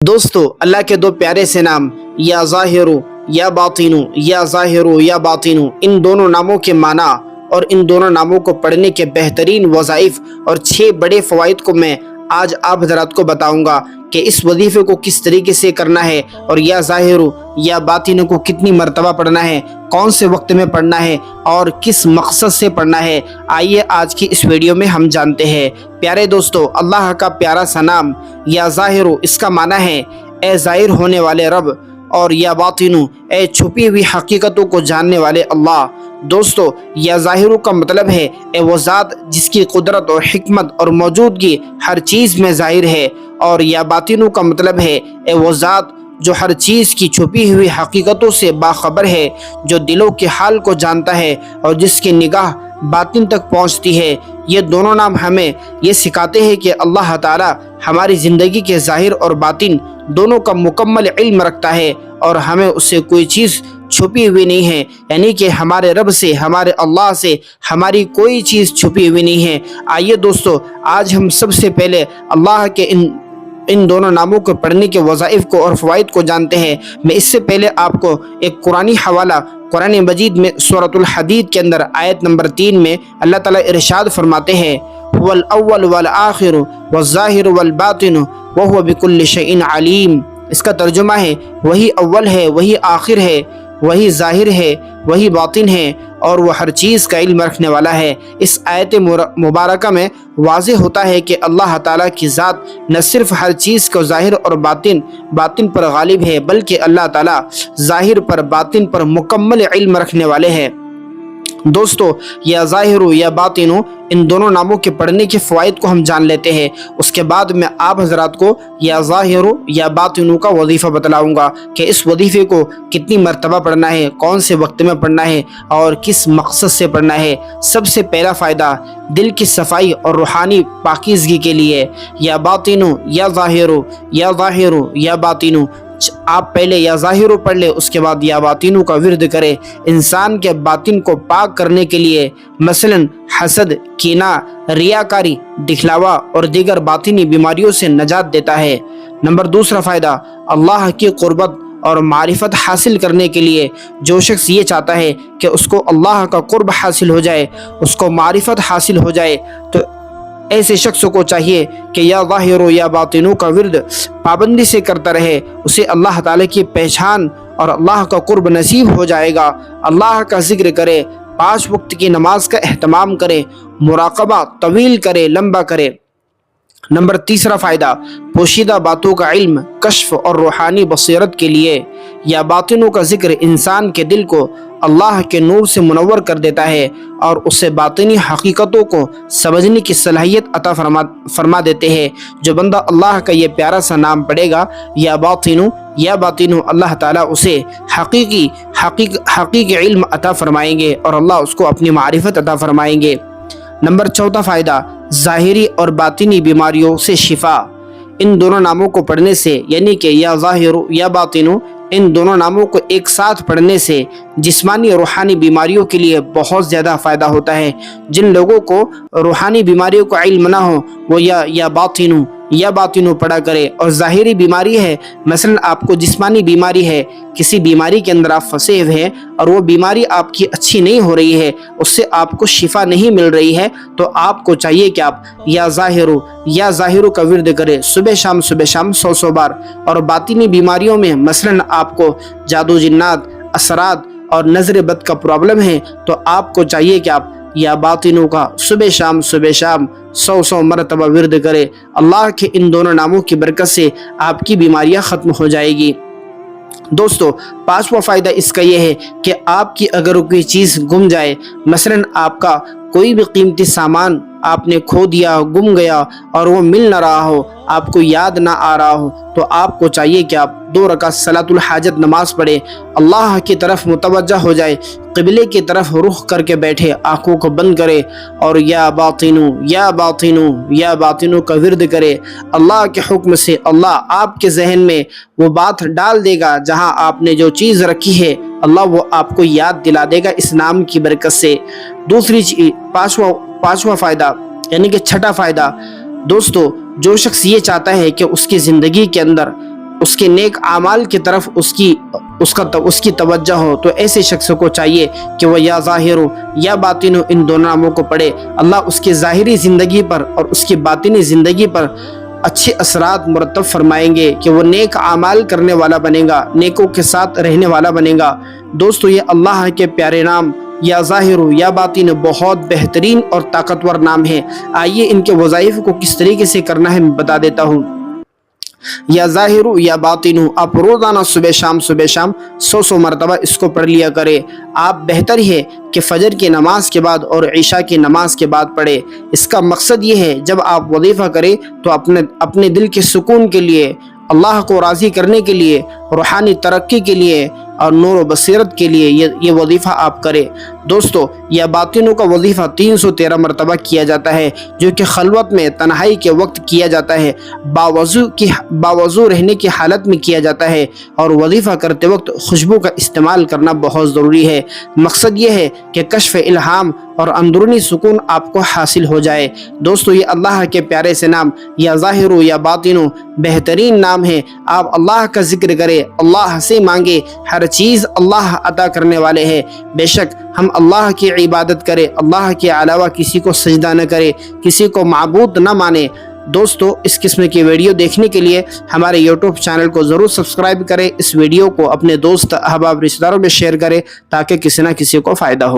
دوستو اللہ کے دو پیارے سے نام یا ظاہرو یا باطنو یا ظاہرو یا باطنو، ان دونوں ناموں کے معنی اور ان دونوں ناموں کو پڑھنے کے بہترین وظائف اور 6 بڑے فوائد کو میں آج آپ حضرات کو بتاؤں گا کہ اس وظیفے کو کس طریقے سے کرنا ہے اور یا ظاہرو یا باطنو کو کتنی مرتبہ پڑھنا ہے، کون سے وقت میں پڑھنا ہے اور کس مقصد سے پڑھنا ہے۔ آئیے آج کی اس ویڈیو میں ہم جانتے ہیں۔ پیارے دوستو، اللہ کا پیارا سا نام یا ظاہرو، اس کا معنی ہے اے ظاہر ہونے والے رب، اور یا باطنو اے چھپی ہوئی حقیقتوں کو جاننے والے اللہ۔ دوستو، یا ظاہرو کا مطلب ہے اے وہ ذات جس کی قدرت اور حکمت اور موجودگی ہر چیز میں ظاہر ہے، اور یا باطنو کا مطلب ہے اے وہ ذات جو ہر چیز کی چھپی ہوئی حقیقتوں سے باخبر ہے، جو دلوں کے حال کو جانتا ہے اور جس کی نگاہ باطن تک پہنچتی ہے۔ یہ دونوں نام ہمیں یہ سکھاتے ہیں کہ اللہ تعالی ہماری زندگی کے ظاہر اور باطن دونوں کا مکمل علم رکھتا ہے، اور ہمیں اس سے کوئی چیز چھپی ہوئی نہیں ہے، یعنی کہ ہمارے رب سے، ہمارے اللہ سے ہماری کوئی چیز چھپی ہوئی نہیں ہے۔ آئیے دوستو، آج ہم سب سے پہلے اللہ کے ان دونوں ناموں کو پڑھنے کے وظائف کو اور فوائد کو جانتے ہیں۔ میں اس سے پہلے آپ کو ایک قرآنی حوالہ، قرآن مجید میں سورۃ الحدید کے اندر آیت نمبر 3 میں اللہ تعالیٰ ارشاد فرماتے ہیں هو الاول والآخر والظاہر والباطن وهو بكل شيء علیم۔ اس کا ترجمہ ہے وہی اول ہے، وہی آخر ہے، وہی ظاہر ہے، وہی باطن ہے، اور وہ ہر چیز کا علم رکھنے والا ہے۔ اس آیت مبارکہ میں واضح ہوتا ہے کہ اللہ تعالیٰ کی ذات نہ صرف ہر چیز کو ظاہر اور باطن پر غالب ہے، بلکہ اللہ تعالیٰ ظاہر پر باطن پر مکمل علم رکھنے والے ہیں۔ دوستو، یا ظاہرو یا باطنو، ان دونوں ناموں کے پڑھنے کے فوائد کو ہم جان لیتے ہیں۔ اس کے بعد میں آپ حضرات کو یا ظاہرو یا باطنو کا وظیفہ بتلاؤں گا کہ اس وظیفے کو کتنی مرتبہ پڑھنا ہے، کون سے وقت میں پڑھنا ہے اور کس مقصد سے پڑھنا ہے۔ سب سے پہلا فائدہ دل کی صفائی اور روحانی پاکیزگی کے لیے۔ یا باطنو یا ظاہرو یا ظاہرو یا باطنو، آپ پہلے یا ظاہرو پڑھ لے، اس کے بعد یا باطنو کا ورد کرے۔ انسان کے باطن کو پاک کرنے کے لیے مثلا حسد، کینہ، ریاکاری، دکھلاوا اور دیگر باطنی بیماریوں سے نجات دیتا ہے۔ نمبر دوسرا فائدہ، اللہ کی قربت اور معرفت حاصل کرنے کے لیے جو شخص یہ چاہتا ہے کہ اس کو اللہ کا قرب حاصل ہو جائے، اس کو معرفت حاصل ہو جائے، تو ایسے شخص کو چاہیے کہ یا ظاہرو یا باطنو کا ورد پابندی سے کرتا رہے۔ اسے اللہ تعالیٰ کی پہچان اور اللہ کا قرب نصیب ہو جائے گا۔ اللہ کا ذکر کرے، 5 وقت کی نماز کا اہتمام کرے، مراقبہ طویل کرے، لمبا کرے۔ نمبر تیسرا فائدہ، پوشیدہ باتوں کا علم، کشف اور روحانی بصیرت کے لیے۔ یا باطنوں کا ذکر انسان کے دل کو اللہ کے نور سے منور کر دیتا ہے اور اسے باطنی حقیقتوں کو سمجھنے کی صلاحیت عطا فرما دیتے ہیں۔ جو بندہ اللہ کا یہ پیارا سا نام پڑھے گا یا باطنو، اللہ تعالیٰ اسے حقیقی علم عطا فرمائیں گے اور اللہ اس کو اپنی معرفت عطا فرمائیں گے۔ نمبر چوتھا فائدہ، ظاہری اور باطنی بیماریوں سے شفا۔ ان دونوں ناموں کو پڑھنے سے، یعنی کہ یا ظاہرو یا باطنو، ان دونوں ناموں کو ایک ساتھ پڑھنے سے جسمانی اور روحانی بیماریوں کے لیے بہت زیادہ فائدہ ہوتا ہے۔ جن لوگوں کو روحانی بیماریوں کا علم نہ ہو، وہ یا باطنو پڑھا کرے۔ اور ظاہری بیماری ہے، مثلا آپ کو جسمانی بیماری ہے، کسی بیماری کے اندر آپ پھنسے ہوئے ہیں اور وہ بیماری آپ کی اچھی نہیں ہو رہی ہے، اس سے آپ کو شفا نہیں مل رہی ہے، تو آپ کو چاہیے کہ آپ یا ظاہرو کا ورد کرے، صبح شام 100 بار۔ اور باطنی بیماریوں میں مثلا آپ کو جادو، جنات، اثرات اور نظر بد کا پرابلم ہے، تو آپ کو چاہیے کہ آپ یا باطنو کا صبح شام 100 مرتبہ ورد کرے۔ اللہ کے ان دونوں ناموں کی برکت سے آپ کی بیماریاں ختم ہو جائے گی۔ دوستو، 5واں فائدہ اس کا یہ ہے کہ آپ کی اگر کوئی چیز گم جائے، مثلا آپ کا کوئی بھی قیمتی سامان آپ نے کھو دیا، گم گیا اور وہ مل نہ رہا ہو، آپ کو یاد نہ آ رہا ہو، تو آپ کو چاہیے کہ آپ 2 رکعت صلاۃ الحاجت نماز پڑھے، اللہ کی طرف متوجہ ہو جائے، قبلے کی طرف رخ کر کے بیٹھے، آنکھوں کو بند کرے اور یا باطنو کا ورد کرے۔ اللہ کے حکم سے اللہ آپ کے ذہن میں وہ بات ڈال دے گا، جہاں آپ نے جو چیز رکھی ہے اللہ وہ آپ کو یاد دلا دے گا اس نام کی برکت سے۔ دوسری چیز، پانچواں فائدہ، یعنی کہ چھٹا فائدہ، دوستو، جو شخص یہ چاہتا ہے کہ اس کی زندگی کے اندر اس کے نیک اعمال کی طرف اس کی توجہ ہو، تو ایسے شخص کو چاہیے کہ وہ یا ظاہر یا باطن ان دونوں ناموں کو پڑھے۔ اللہ اس کی ظاہری زندگی پر اور اس کی باطنی زندگی پر اچھے اثرات مرتب فرمائیں گے کہ وہ نیک اعمال کرنے والا بنے گا، نیکوں کے ساتھ رہنے والا بنے گا۔ دوستو یہ اللہ کے پیارے نام یا ظاہر یا باطن بہت بہترین اور طاقتور نام ہے۔ آئیے ان کے وظائف کو کس طریقے سے کرنا ہے میں بتا دیتا ہوں۔ یا ظاہر یا باطن، آپ روزانہ صبح شام 100 مرتبہ اس کو پڑھ لیا کرے۔ آپ بہتر ہے کہ فجر کی نماز کے بعد اور عشاء کی نماز کے بعد پڑھے۔ اس کا مقصد یہ ہے جب آپ وظیفہ کریں تو اپنے دل کے سکون کے لیے، اللہ کو راضی کرنے کے لیے، روحانی ترقی کے لیے اور نور و بصیرت کے لیے یہ وظیفہ آپ کریں۔ دوستو یا باطنوں کا وظیفہ 313 مرتبہ کیا جاتا ہے، جو کہ خلوت میں تنہائی کے وقت کیا جاتا ہے، باوضو رہنے کی حالت میں کیا جاتا ہے، اور وظیفہ کرتے وقت خوشبو کا استعمال کرنا بہت ضروری ہے۔ مقصد یہ ہے کہ کشف الہام اور اندرونی سکون آپ کو حاصل ہو جائے۔ دوستو یہ اللہ کے پیارے سے نام یا ظاہر یا باطن بہترین نام ہے۔ آپ اللہ کا ذکر کریں، اللہ سے مانگے، ہر چیز اللہ عطا کرنے والے ہیں۔ بے شک ہم اللہ کی عبادت کریں، اللہ کے علاوہ کسی کو سجدہ نہ کرے، کسی کو معبود نہ مانے۔ دوستو اس قسم کی ویڈیو دیکھنے کے لیے ہمارے یوٹیوب چینل کو ضرور سبسکرائب کریں۔ اس ویڈیو کو اپنے دوست احباب رشتہ داروں میں شیئر کریں تاکہ کسی نہ کسی کو فائدہ ہو۔